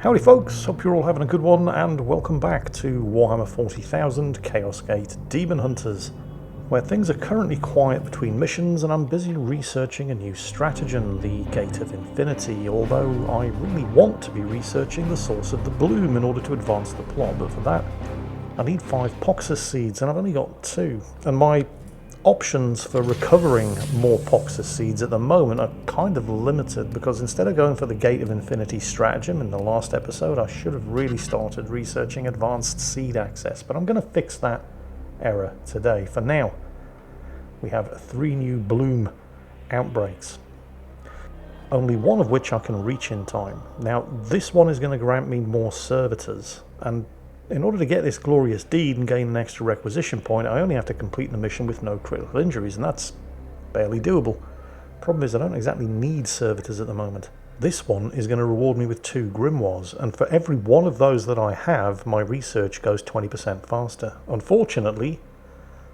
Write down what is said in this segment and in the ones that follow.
Howdy folks, hope you're all having a good one and welcome back to Warhammer 40,000 Chaos Gate Daemonhunters, where things are currently quiet between missions and I'm busy researching a new stratagem, the Gate of Infinity, although I really want to be researching the source of the bloom in order to advance the plot, but for that I need 5 Poxus seeds and I've only got 2, and my options for recovering more Poxus seeds at the moment are kind of limited, because instead of going for the Gate of Infinity stratagem in the last episode, I should have really started researching advanced seed access, but I'm going to fix that error today. For now, we have 3 new bloom outbreaks, only one of which I can reach in time. Now this one is going to grant me more servitors, and in order to get this glorious deed and gain an extra requisition point, I only have to complete the mission with no critical injuries, and that's barely doable. Problem is I don't exactly need servitors at the moment. This one is going to reward me with 2 grimoires, and for every one of those that I have, my research goes 20% faster. Unfortunately,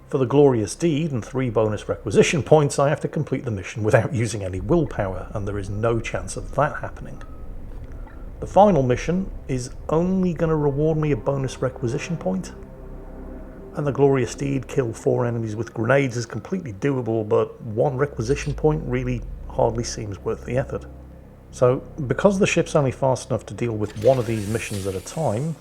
for the glorious deed and 3 bonus requisition points, I have to complete the mission without using any willpower, and there is no chance of that happening. The final mission is only going to reward me a bonus requisition point, and the glorious deed, kill 4 enemies with grenades, is completely doable, but 1 requisition point really hardly seems worth the effort. So because the ship's only fast enough to deal with one of these missions at a time,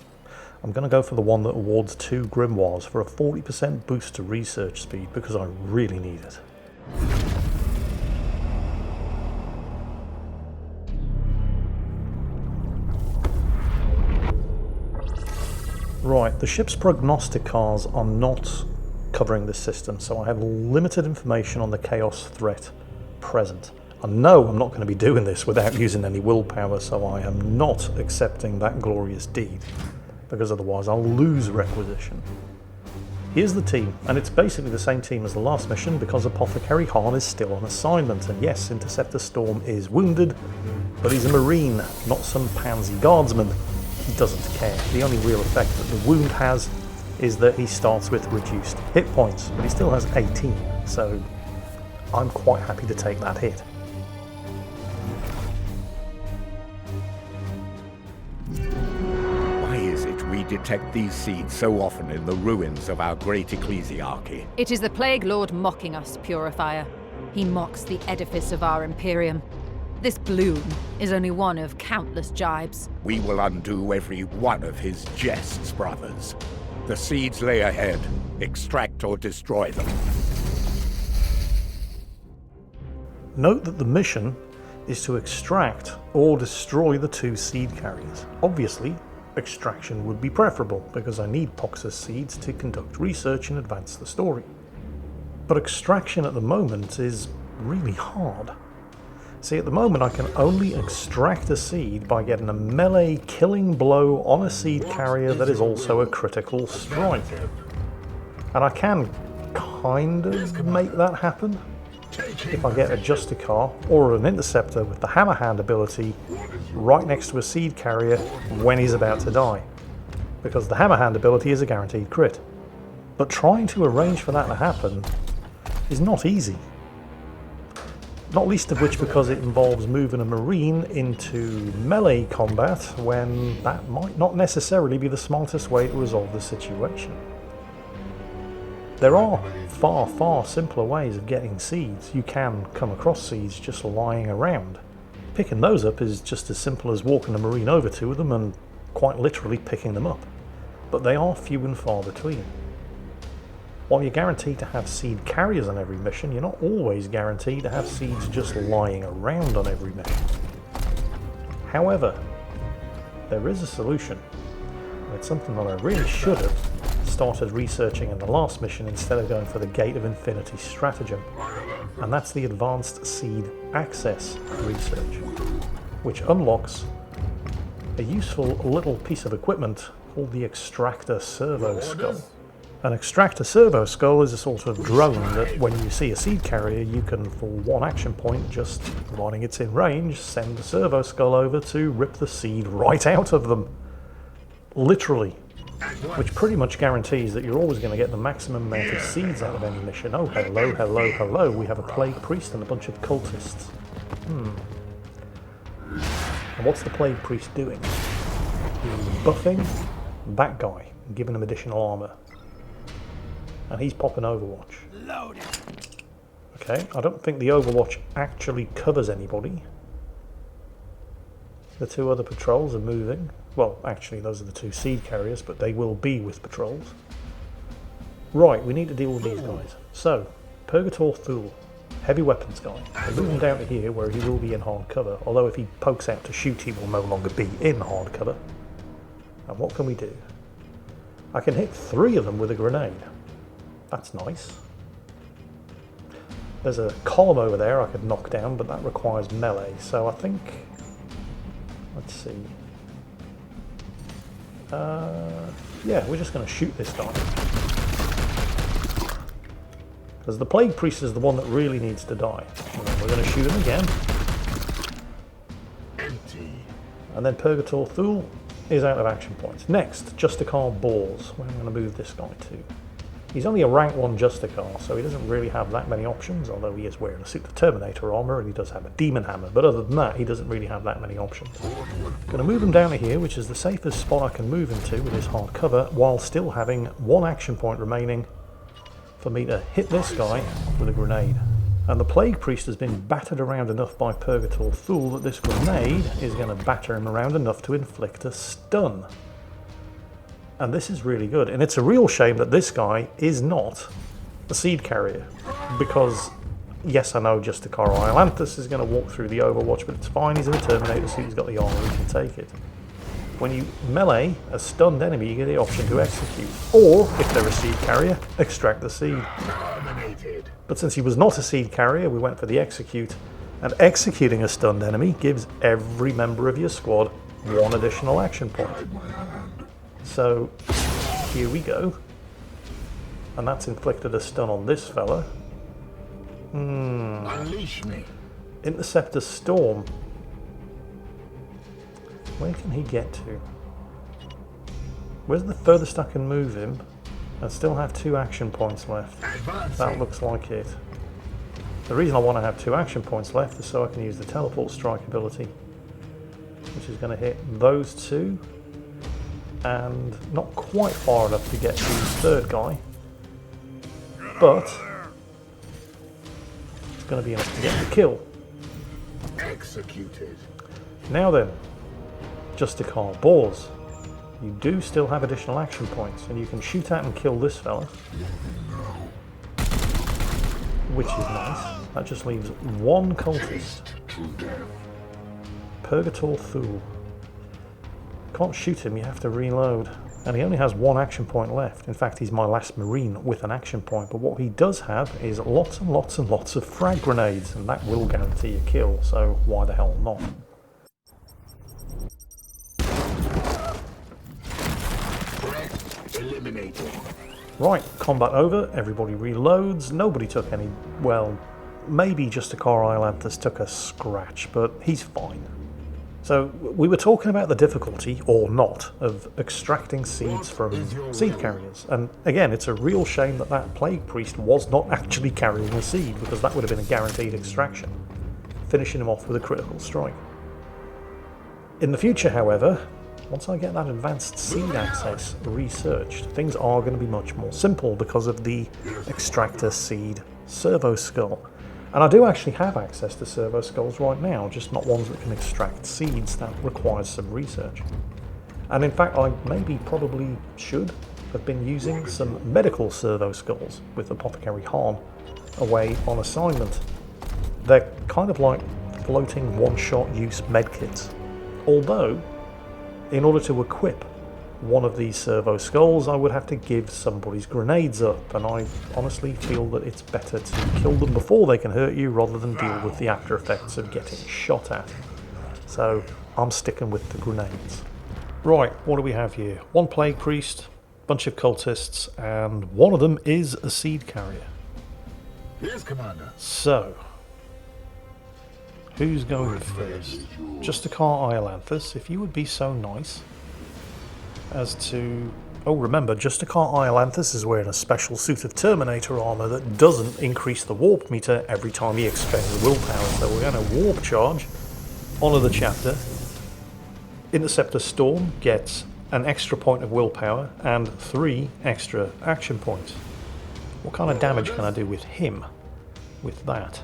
I'm going to go for the one that awards 2 grimoires for a 40% boost to research speed, because I really need it. Right, the ship's prognosticars are not covering this system, so I have limited information on the chaos threat present. I know I'm not going to be doing this without using any willpower, so I am not accepting that glorious deed, because otherwise I'll lose requisition. Here's the team, and it's basically the same team as the last mission, because Apothecary Han is still on assignment, and yes, Interceptor Storm is wounded, but he's a Marine, not some pansy guardsman. He doesn't care. The only real effect that the wound has is that he starts with reduced hit points, but he still has 18, so I'm quite happy to take that hit. Why is it we detect these seeds so often in the ruins of our great ecclesiarchy? It is the Plague Lord mocking us, Purifier. He mocks the edifice of our Imperium. This bloom is only one of countless jibes. We will undo every one of his jests, brothers. The seeds lay ahead. Extract or destroy them. Note that the mission is to extract or destroy the 2 seed carriers. Obviously, extraction would be preferable, because I need Poxus seeds to conduct research and advance the story. But extraction at the moment is really hard. See, at the moment I can only extract a seed by getting a melee killing blow on a seed carrier that is also a critical strike. And I can kind of make that happen if I get a Justicar or an Interceptor with the Hammer Hand ability right next to a seed carrier when he's about to die, because the Hammer Hand ability is a guaranteed crit. But trying to arrange for that to happen is not easy. Not least of which because it involves moving a Marine into melee combat when that might not necessarily be the smartest way to resolve the situation. There are far simpler ways of getting seeds. You can come across seeds just lying around. Picking those up is just as simple as walking a Marine over to them and quite literally picking them up. But they are few and far between. While you're guaranteed to have seed carriers on every mission, you're not always guaranteed to have seeds just lying around on every mission. However, there is a solution, and it's something that I really should have started researching in the last mission instead of going for the Gate of Infinity stratagem, and that's the advanced seed access research, which unlocks a useful little piece of equipment called the Extractor Servo Skull. An Extractor Servo Skull is a sort of drone that when you see a seed carrier, you can, for 1 action point, just providing it's in range, send the Servo Skull over to rip the seed right out of them. Literally. Which pretty much guarantees that you're always going to get the maximum amount of seeds out of any mission. Oh, hello, we have a Plague Priest and a bunch of cultists. And what's the Plague Priest doing? He's buffing that guy, giving him additional armor. And he's popping Overwatch. Okay, I don't think the Overwatch actually covers anybody. The two other patrols are moving. Well, actually, those are the two seed carriers, but they will be with patrols. Right, we need to deal with these guys. So, Purgator Thule, heavy weapons guy. We'll move him down to here where he will be in hard cover, although if he pokes out to shoot, he will no longer be in hard cover. And what can we do? I can hit 3 of them with a grenade. That's nice. There's a column over there I could knock down, but that requires melee, so I think... Let's see. Yeah, we're just going to shoot this guy. Because the Plague Priest is the one that really needs to die. And then we're going to shoot him again. Empty. And then Purgator Thule is out of action points. Next, Justicar Balls. Where am I going to move this guy to? He's only a rank 1 Justicar, so he doesn't really have that many options, although he is wearing a suit of Terminator armor and he does have a Demon Hammer, but other than that, he doesn't really have that many options. Going to move him down to here, which is the safest spot I can move him to with his hard cover, while still having 1 action point remaining for me to hit this guy with a grenade. And the Plague Priest has been battered around enough by Purgator Thule that this grenade is going to batter him around enough to inflict a stun. And this is really good, and it's a real shame that this guy is not a seed carrier, because yes, I know Justicar Iolanthus is going to walk through the Overwatch, but it's fine, he's in a Terminator suit, he's got the armor, he can take it. When you melee a stunned enemy, you get the option to execute, or if they're a seed carrier, extract the seed. But since he was not a seed carrier, we went for the execute, and executing a stunned enemy gives every member of your squad 1 additional action point. So, here we go. And that's inflicted a stun on this fella. Unleash me. Interceptor Storm. Where can he get to? Where's the furthest I can move him and still have 2 action points left? That looks like it. The reason I want to have 2 action points left is so I can use the teleport strike ability, which is going to hit those 2. And not quite far enough to get to the 3rd guy, but it's going to be enough to get the kill. Executed. Now then, Justicar Balls. You do still have additional action points, and you can shoot at and kill this fella, which is nice. That just leaves 1 cultist. Purgator Thule. Can't shoot him, you have to reload. And he only has 1 action point left. In fact, he's my last Marine with an action point. But what he does have is lots and lots and lots of frag grenades, and that will guarantee a kill, so why the hell not? Eliminated. Right, combat over, everybody reloads, nobody took any, well, maybe Justicar Iolanthus took a scratch, but he's fine. So, we were talking about the difficulty, or not, of extracting seeds from seed carriers. And again, it's a real shame that that Plague Priest was not actually carrying a seed, because that would have been a guaranteed extraction, finishing him off with a critical strike. In the future, however, once I get that advanced seed access researched, things are going to be much more simple because of the extractor seed servo skull. And I do actually have access to servo skulls right now, just not ones that can extract seeds. That requires some research. And in fact, I probably should have been using some medical servo skulls with Apothecary Han away on assignment. They're kind of like floating one-shot use medkits. Although, in order to equip one of these servo skulls, I would have to give somebody's grenades up, and I honestly feel that it's better to kill them before they can hurt you rather than deal with the after effects of getting shot at. So I'm sticking with the grenades. Right, what do we have here? 1 Plague Priest, bunch of cultists, and one of them is a seed carrier. Yes, Commander. So, who's going first? Justicar Iolanthus, if you would be so nice as to... Oh, remember, Justicar Iolanthus is wearing a special suit of Terminator armor that doesn't increase the warp meter every time he expends willpower, so we're going to warp charge, honour the chapter, Interceptor Storm gets an extra point of willpower and 3 extra action points. What kind of damage can I do with him with that?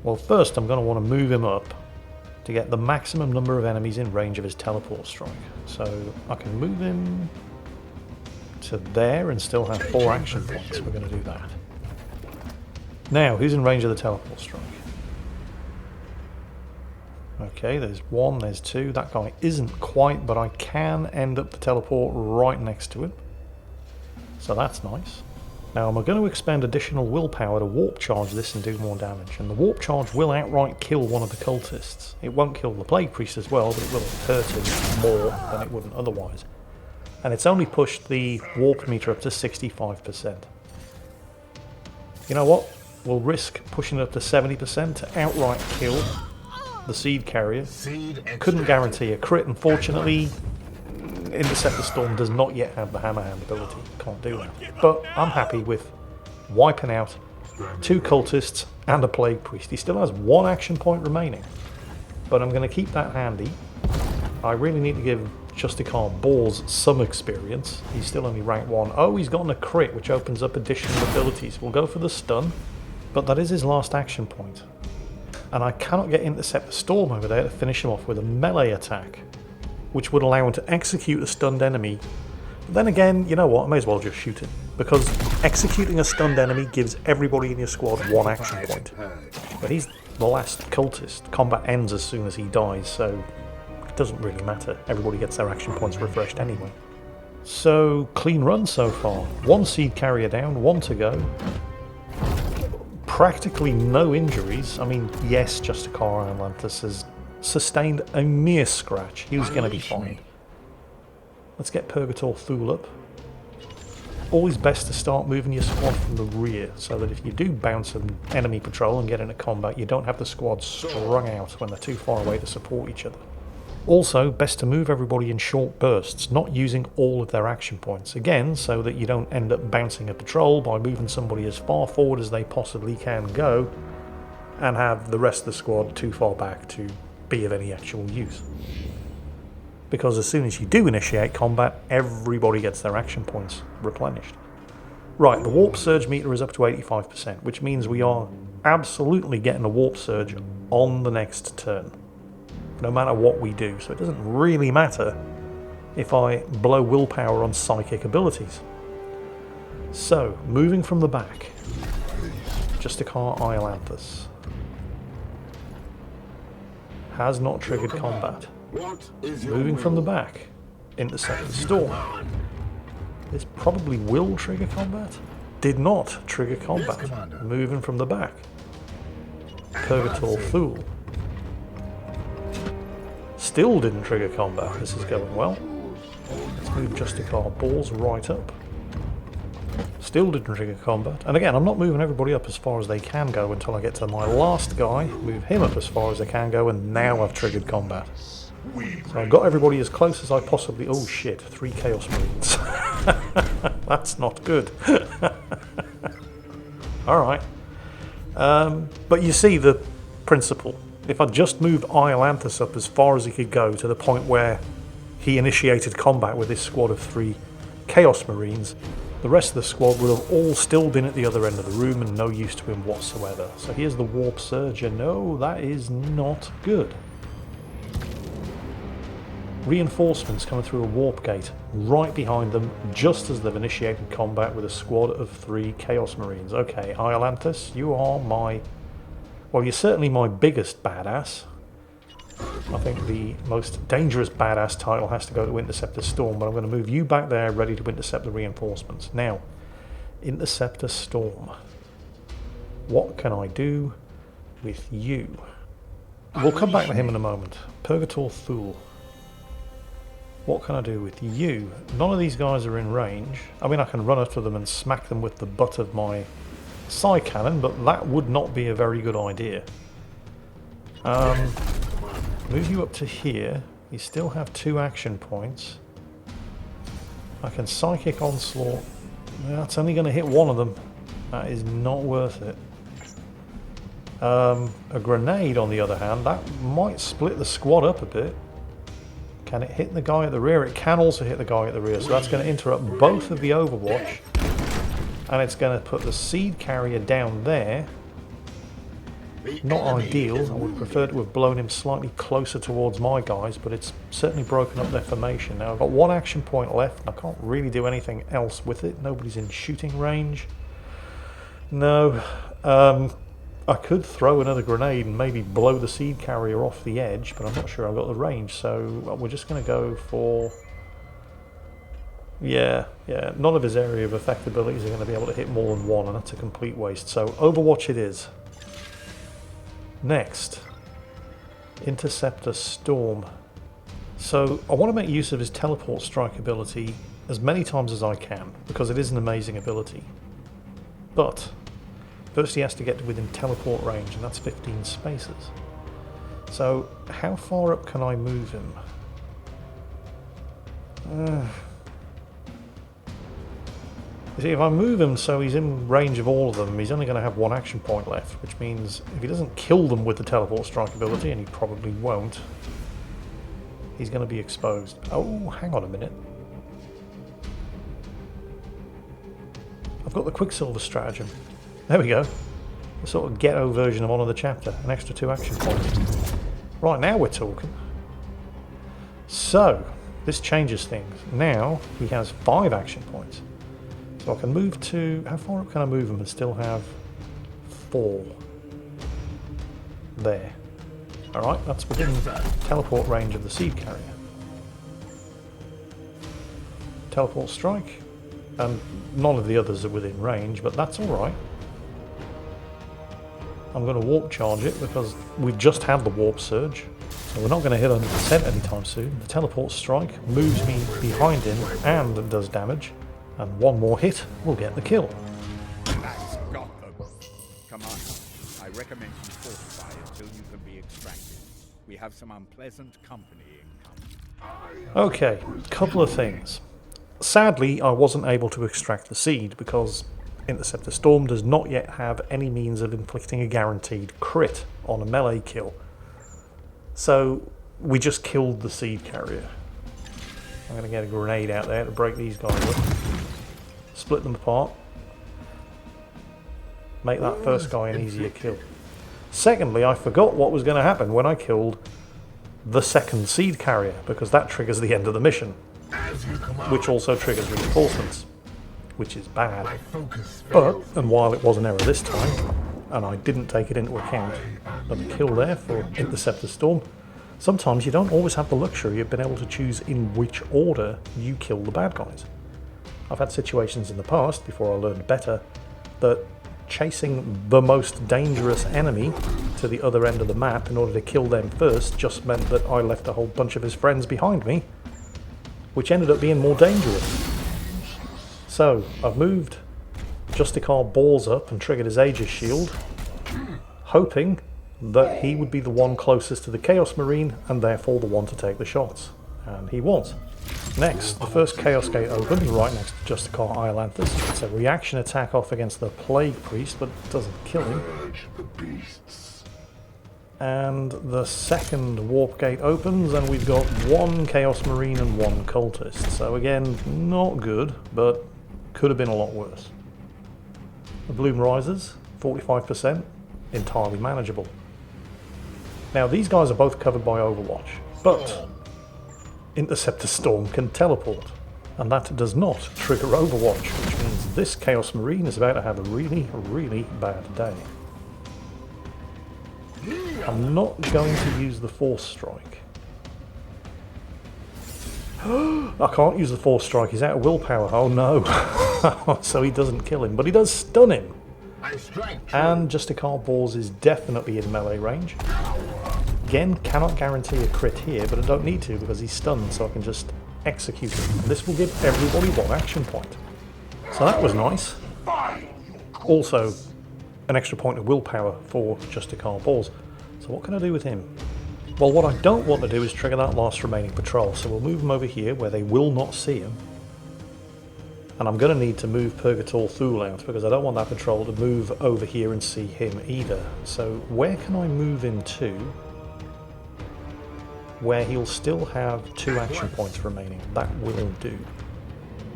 Well, first I'm going to want to move him up to get the maximum number of enemies in range of his teleport strike. So I can move him to there and still have 4 action points. We're going to do that. Now, who's in range of the teleport strike? Okay, there's 1, there's 2. That guy isn't quite, but I can end up the teleport right next to him. So that's nice. Now, am I going to expend additional willpower to warp charge this and do more damage? And the warp charge will outright kill one of the cultists. It won't kill the Plague Priest as well, but it will hurt him more than it wouldn't otherwise. And it's only pushed the warp meter up to 65%. You know what? We'll risk pushing it up to 70% to outright kill the seed carrier. Couldn't guarantee a crit, unfortunately. Interceptor Storm does not yet have the hammer hand ability. Can't do that. But I'm happy with wiping out 2 cultists and a Plague Priest. He still has 1 action point remaining. But I'm going to keep that handy. I really need to give Justicar Balls some experience. He's still only rank 1. Oh, he's gotten a crit, which opens up additional abilities. We'll go for the stun. But that is his last action point. And I cannot get Interceptor Storm over there to finish him off with a melee attack, which would allow him to execute a stunned enemy. But then again, you know what, I may as well just shoot him, because executing a stunned enemy gives everybody in your squad 1 action point. But he's the last cultist. Combat ends as soon as he dies, so it doesn't really matter. Everybody gets their action points refreshed anyway. So, clean run so far. 1 seed carrier down, 1 to go. Practically no injuries. I mean, yes, Justicar Atlantis has sustained a mere scratch. He was going to be fine. Let's get Purgator Thule up. Always best to start moving your squad from the rear, so that if you do bounce an enemy patrol and get into combat, you don't have the squad strung out when they're too far away to support each other. Also, best to move everybody in short bursts, not using all of their action points. Again, so that you don't end up bouncing a patrol by moving somebody as far forward as they possibly can go, and have the rest of the squad too far back to be of any actual use. Because as soon as you do initiate combat, everybody gets their action points replenished. Right, the warp surge meter is up to 85%, which means we are absolutely getting a warp surge on the next turn, no matter what we do. So it doesn't really matter if I blow willpower on psychic abilities. So, moving from the back, Justicar Atlantis has not triggered combat. Moving from the back, Interceptor Storm. This probably will trigger combat. Did not trigger combat. Moving from the back, Purgator Thule. Still didn't trigger combat. This is going well. Let's move Justicar Balls right up. Still didn't trigger combat. And again, I'm not moving everybody up as far as they can go until I get to my last guy. Move him up as far as they can go, and now I've triggered combat. So I've got everybody as close as I possibly... Oh shit, 3 Chaos Marines. That's not good. Alright. But you see the principle. If I just moved Atlantis up as far as he could go, to the point where he initiated combat with his squad of 3 Chaos Marines, the rest of the squad would have all still been at the other end of the room and no use to him whatsoever. So here's the Warp Surge, and no, that is not good. Reinforcements coming through a warp gate right behind them, just as they've initiated combat with a squad of 3 Chaos Marines. Okay, Atlantis, you are my... well, you're certainly my biggest badass. I think the most dangerous badass title has to go to Interceptor Storm, but I'm going to move you back there ready to intercept the reinforcements. Now, Interceptor Storm. What can I do with you? We'll come back to him in a moment. Purgator Thule. What can I do with you? None of these guys are in range. I mean, I can run up to them and smack them with the butt of my side cannon, but that would not be a very good idea. Move you up to here. You still have 2 action points. I can Psychic Onslaught. That's only going to hit one of them. That is not worth it. A grenade, on the other hand, that might split the squad up a bit. Can it hit the guy at the rear? It can also hit the guy at the rear, so that's going to interrupt both of the overwatch. And it's going to put the seed carrier down there. Not ideal. I would prefer to have blown him slightly closer towards my guys, but it's certainly broken up their formation. Now I've got one action point left. I can't really do anything else with it. Nobody's in shooting range. No. I could throw another grenade and maybe blow the seed carrier off the edge, but I'm not sure I've got the range, so we're just going to go for... Yeah, none of his area of effect abilities are going to be able to hit more than one, and that's a complete waste. So Overwatch it is. Next, Interceptor Storm. So I want to make use of his teleport strike ability as many times as I can, because it is an amazing ability. But first he has to get to within teleport range, and that's 15 spaces. So how far up can I move him? You see, if I move him so he's in range of all of them, he's only going to have one action point left, which means if he doesn't kill them with the teleport strike ability, and he probably won't, he's going to be exposed. Oh, hang on a minute. I've got the Quicksilver stratagem. There we go. The sort of ghetto version of Honor the Chapter. An extra 2 action points. Right, now we're talking. So, this changes things. Now, he has 5 action points. So I can move to... How far up can I move him and still have 4? There. Alright, that's within teleport range of the seed carrier. Teleport strike. And none of the others are within range, but that's alright. I'm going to warp charge it because we've just had the warp surge. So we're not going to hit 100% anytime soon. The teleport strike moves me behind him and does damage. And one more hit will get the kill. That's got them. Come on. I recommend you fortify until you can be extracted. We have some unpleasant company incoming. Okay, couple of things. Sadly, I wasn't able to extract the seed because Interceptor Storm does not yet have any means of inflicting a guaranteed crit on a melee kill. So we just killed the seed carrier. I'm going to get a grenade out there to break these guys up. Split them apart. Make that first guy an easier kill. Secondly, I forgot what was going to happen when I killed the second seed carrier, because that triggers the end of the mission. Which also triggers reinforcements, which is bad. But, and while it was an error this time, and I didn't take it into account of the kill there for Interceptor Storm, sometimes you don't always have the luxury of being able to choose in which order you kill the bad guys. I've had situations in the past, before I learned better, that chasing the most dangerous enemy to the other end of the map in order to kill them first just meant that I left a whole bunch of his friends behind me, which ended up being more dangerous. So, I've moved Justicar Balls up and triggered his Aegis shield, hoping that he would be the one closest to the Chaos Marine and therefore the one to take the shots. And he was. Next, the first Chaos Gate opens right next to Justicar Iolanthus. It's a reaction attack off against the Plague Priest, but it doesn't kill him. And the second Warp Gate opens, and we've got 1 Chaos Marine and 1 Cultist. So again, not good, but could have been a lot worse. The Bloom Rises, 45%, entirely manageable. Now these guys are both covered by Overwatch, but Interceptor Storm can teleport, and that does not trigger Overwatch, which means this Chaos Marine is about to have a really, really bad day. I'm not going to use the Force Strike. I can't use the Force Strike, he's out of willpower. Oh no. So he doesn't kill him, but he does stun him. And Justicar Balls is definitely in melee range. Again, cannot guarantee a crit here, but I don't need to because he's stunned, so I can just execute him. And this will give everybody 1 action point. So that was nice. Also, an extra point of willpower for Justicar Balls. So what can I do with him? Well, what I don't want to do is trigger that last remaining patrol, so we'll move him over here where they will not see him. And I'm going to need to move Purgator Thule out because I don't want that patrol to move over here and see him either. So where can I move him to? where he'll still have 2 action points remaining. That will do.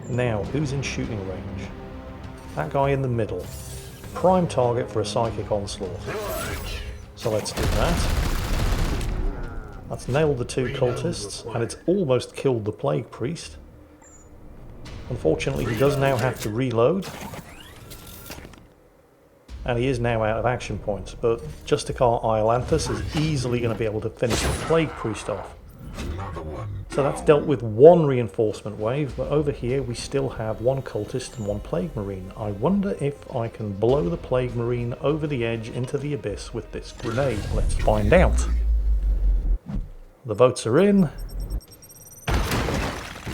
Now, who's in shooting range? That guy in the middle. Prime target for a psychic onslaught. So let's do that. That's nailed the 2 cultists, and it's almost killed the Plague Priest. Unfortunately, he does now have to reload. And he is now out of action points, but Justicar Iolanthus is easily going to be able to finish the Plague Priest off. So that's dealt with 1 reinforcement wave, but over here we still have 1 cultist and 1 Plague Marine. I wonder if I can blow the Plague Marine over the edge into the abyss with this grenade. Let's find out. The votes are in,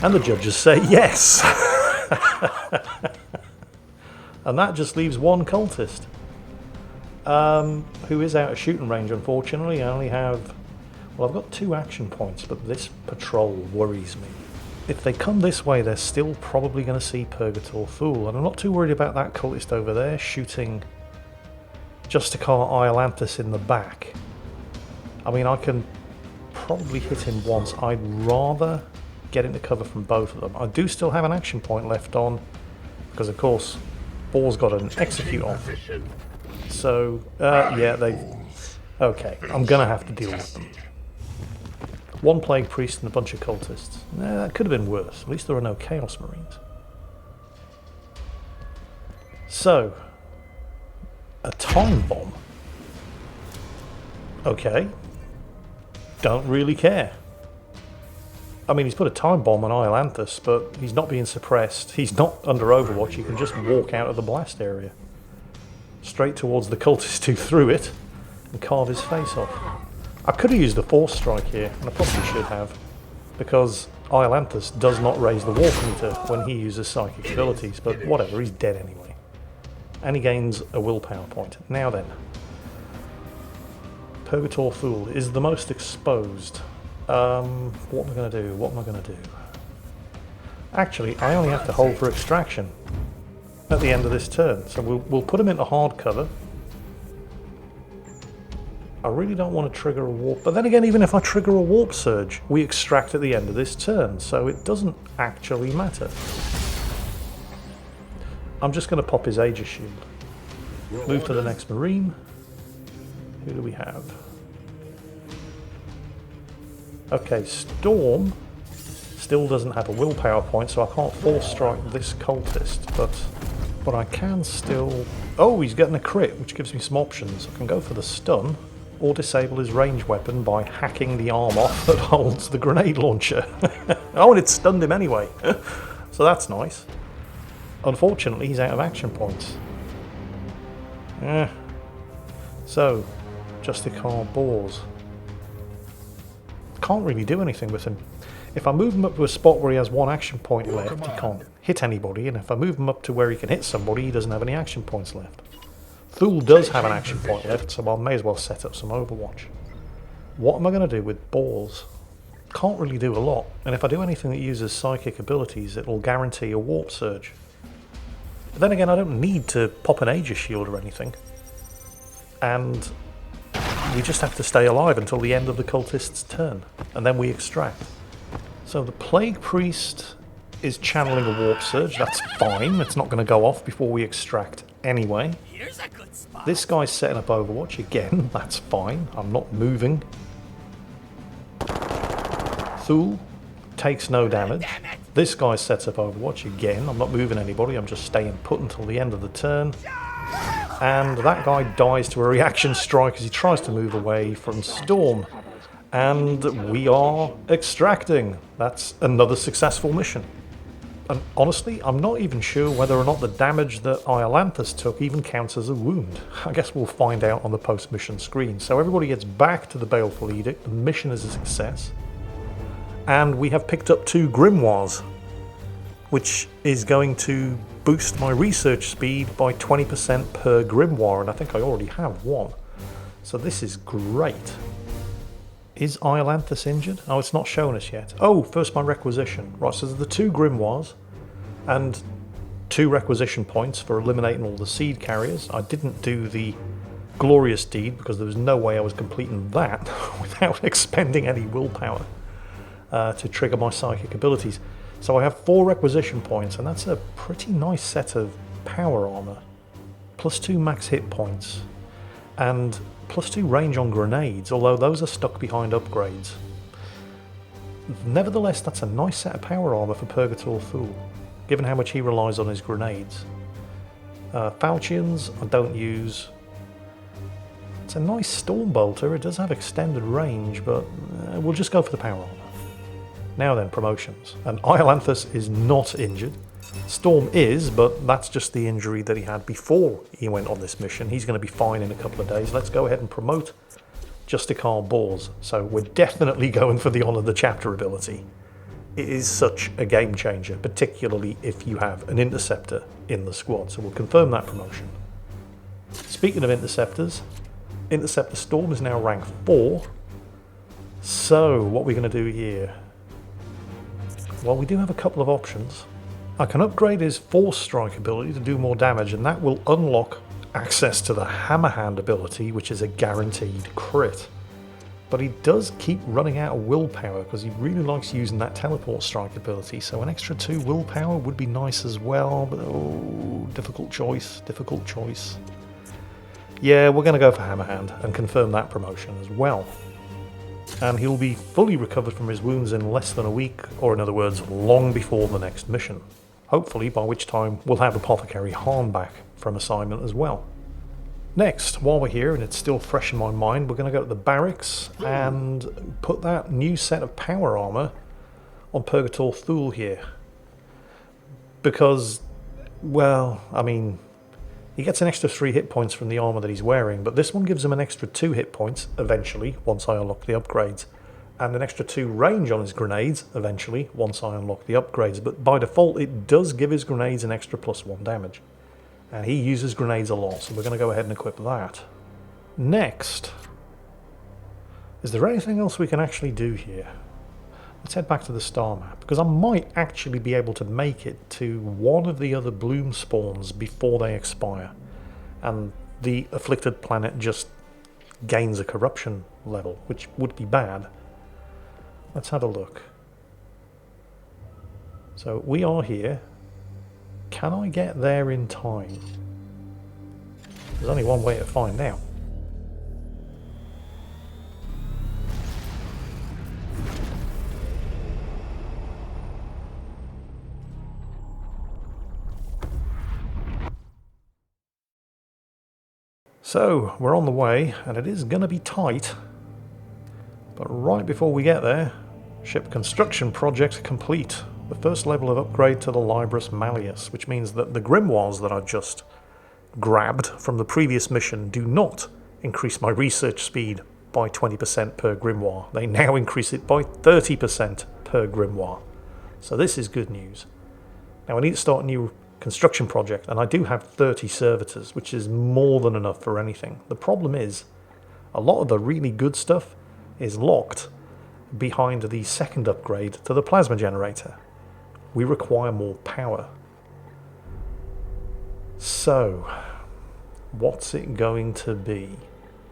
and the judges say yes. And that just leaves 1 cultist. Who is out of shooting range, unfortunately. I only have... Well, I've got 2 action points, but this patrol worries me. If they come this way, they're still probably going to see Purgator Fool, and I'm not too worried about that cultist over there shooting Justicar Iolanthus in the back. I mean, I can probably hit him once. I'd rather get into cover from both of them. I do still have an action point left on, because of course, Boar's got an execute on. So, yeah, okay, I'm going to have to deal with them. 1 Plague Priest and a bunch of cultists. That could have been worse. At least there are no Chaos Marines. So, a time bomb. Okay. Don't really care. I mean, he's put a time bomb on Iolanthus, but he's not being suppressed. He's not under Overwatch. He can just walk out of the blast area. Straight towards the cultist who threw it and carve his face off. I could have used a Force Strike here, and I probably should have, because Iolanthus does not raise the Warp meter when he uses psychic abilities, but whatever, he's dead anyway. And he gains a willpower point. Now then, Purgator Fool is the most exposed. What am I going to do? What am I going to do? Actually, I only have to hold for extraction at the end of this turn, so we'll put him into hard cover. I really don't want to trigger a warp, but then again, even if I trigger a warp surge, we extract at the end of this turn, so it doesn't actually matter. I'm just going to pop his Aegis Shield. Move to the next Marine. Who do we have? Okay, Storm still doesn't have a willpower point, so I can't force strike this cultist, but I can still... Oh, he's getting a crit, which gives me some options. I can go for the stun, or disable his range weapon by hacking the arm off that holds the grenade launcher. Oh, and it stunned him anyway. So that's nice. Unfortunately, he's out of action points. So, Justicar Boars. Can't really do anything with him. If I move him up to a spot where he has 1 action point left, he can't hit anybody, and if I move him up to where he can hit somebody, he doesn't have any action points left. Thule does have an action point left, so I may as well set up some Overwatch. What am I going to do with Boars? Can't really do a lot, and if I do anything that uses psychic abilities, it'll guarantee a warp surge. But then again, I don't need to pop an Aegis Shield or anything, and we just have to stay alive until the end of the cultist's turn, and then we extract. So the Plague Priest is channeling a warp surge. That's fine. It's not going to go off before we extract anyway. Here's a good spot. This guy's setting up Overwatch again. That's fine. I'm not moving. Thule takes no damage. This guy sets up Overwatch again. I'm not moving anybody. I'm just staying put until the end of the turn. And that guy dies to a reaction strike as he tries to move away from Storm. And we are extracting. That's another successful mission. And honestly, I'm not even sure whether or not the damage that Iolanthus took even counts as a wound. I guess we'll find out on the post-mission screen. So everybody gets back to the Baleful Edict. The mission is a success. And we have picked up 2 grimoires, which is going to boost my research speed by 20% per grimoire, and I think I already have 1. So this is great. Is Iolanthus injured? Oh, it's not shown us yet. Oh, first my requisition. Right, so there's the 2 grimoires and 2 requisition points for eliminating all the seed carriers. I didn't do the glorious deed, because there was no way I was completing that without expending any willpower to trigger my psychic abilities. So I have 4 requisition points, and that's a pretty nice set of power armor. +2 max hit points, and +2 range on grenades, although those are stuck behind upgrades. Nevertheless, that's a nice set of power armor for Purgator Thule, given how much he relies on his grenades. Falchions I don't use. It's a nice Storm Bolter. It does have extended range, but we'll just go for the power armor. Now then, promotions. And Iolanthus is not injured. Storm is, but that's just the injury that he had before he went on this mission. He's going to be fine in a couple of days. Let's go ahead and promote Justicar Bors. So we're definitely going for the Honor the Chapter ability. It is such a game changer, particularly if you have an Interceptor in the squad. So we'll confirm that promotion. Speaking of Interceptors, Interceptor Storm is now rank 4. So what are we going to do here? Well, we do have a couple of options. I can upgrade his Force Strike ability to do more damage, and that will unlock access to the Hammer Hand ability, which is a guaranteed crit. But he does keep running out of willpower because he really likes using that Teleport Strike ability, so an extra 2 willpower would be nice as well, but oh, difficult choice, difficult choice. Yeah, we're going to go for Hammer Hand and confirm that promotion as well. And he'll be fully recovered from his wounds in less than a week, or in other words, long before the next mission. Hopefully, by which time we'll have Apothecary Harn back from assignment as well. Next, while we're here and it's still fresh in my mind, we're going to go to the barracks and put that new set of power armor on Purgator Thule here. Because, well, I mean, he gets an extra 3 hit points from the armor that he's wearing, but this one gives him an extra 2 hit points eventually, once I unlock the upgrades. And an extra 2 range on his grenades, eventually, once I unlock the upgrades. But by default, it does give his grenades an extra +1 damage. And he uses grenades a lot, so we're going to go ahead and equip that. Next, is there anything else we can actually do here? Let's head back to the star map, because I might actually be able to make it to one of the other bloom spawns before they expire. And the afflicted planet just gains a corruption level, which would be bad. Let's have a look. So we are here. Can I get there in time? There's only one way to find out. So, we're on the way, and it is going to be tight. But right before we get there, ship construction project complete. The first level of upgrade to the Libris Malleus, which means that the grimoires that I just grabbed from the previous mission do not increase my research speed by 20% per grimoire. They now increase it by 30% per grimoire. So this is good news. Now I need to start a new construction project, and I do have 30 servitors, which is more than enough for anything. The problem is, a lot of the really good stuff is locked behind the second upgrade to the plasma generator. We require more power. So, what's it going to be?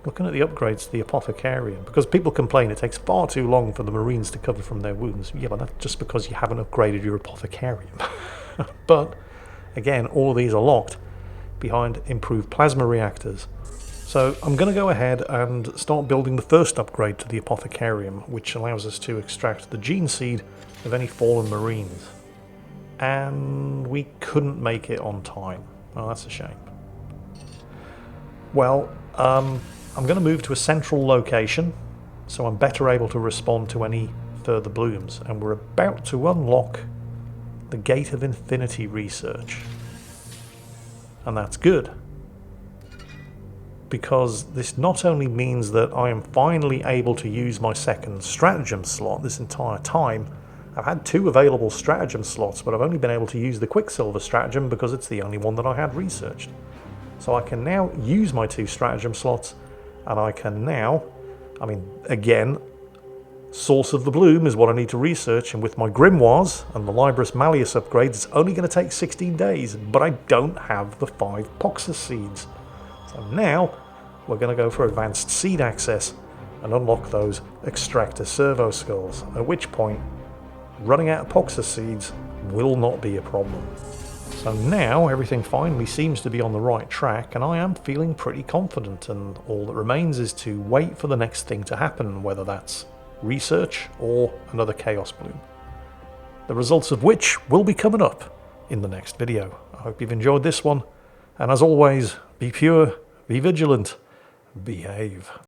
Looking at the upgrades to the Apothecarian, because people complain it takes far too long for the Marines to recover from their wounds. Yeah, but that's just because you haven't upgraded your Apothecarian. But, again, all of these are locked behind improved plasma reactors. So I'm going to go ahead and start building the first upgrade to the Apothecarium, which allows us to extract the gene seed of any fallen Marines. And we couldn't make it on time. Well, that's a shame. Well, I'm going to move to a central location, so I'm better able to respond to any further blooms. And we're about to unlock the Gate of Infinity research. And that's good, because this not only means that I am finally able to use my second stratagem slot. This entire time I've had 2 available stratagem slots, but I've only been able to use the Quicksilver stratagem because it's the only one that I had researched. So I can now use my 2 stratagem slots, and I can now, I mean, again, Source of the Bloom is what I need to research, and with my grimoires and the Libris Malleus upgrades, it's only going to take 16 days, but I don't have the 5 Poxus seeds. So now we're going to go for advanced seed access and unlock those extractor servo skulls, at which point running out of Poxus seeds will not be a problem. So now everything finally seems to be on the right track, and I am feeling pretty confident, and all that remains is to wait for the next thing to happen, whether that's research or another chaos bloom. The results of which will be coming up in the next video. I hope you've enjoyed this one, and as always, be pure, be vigilant, behave.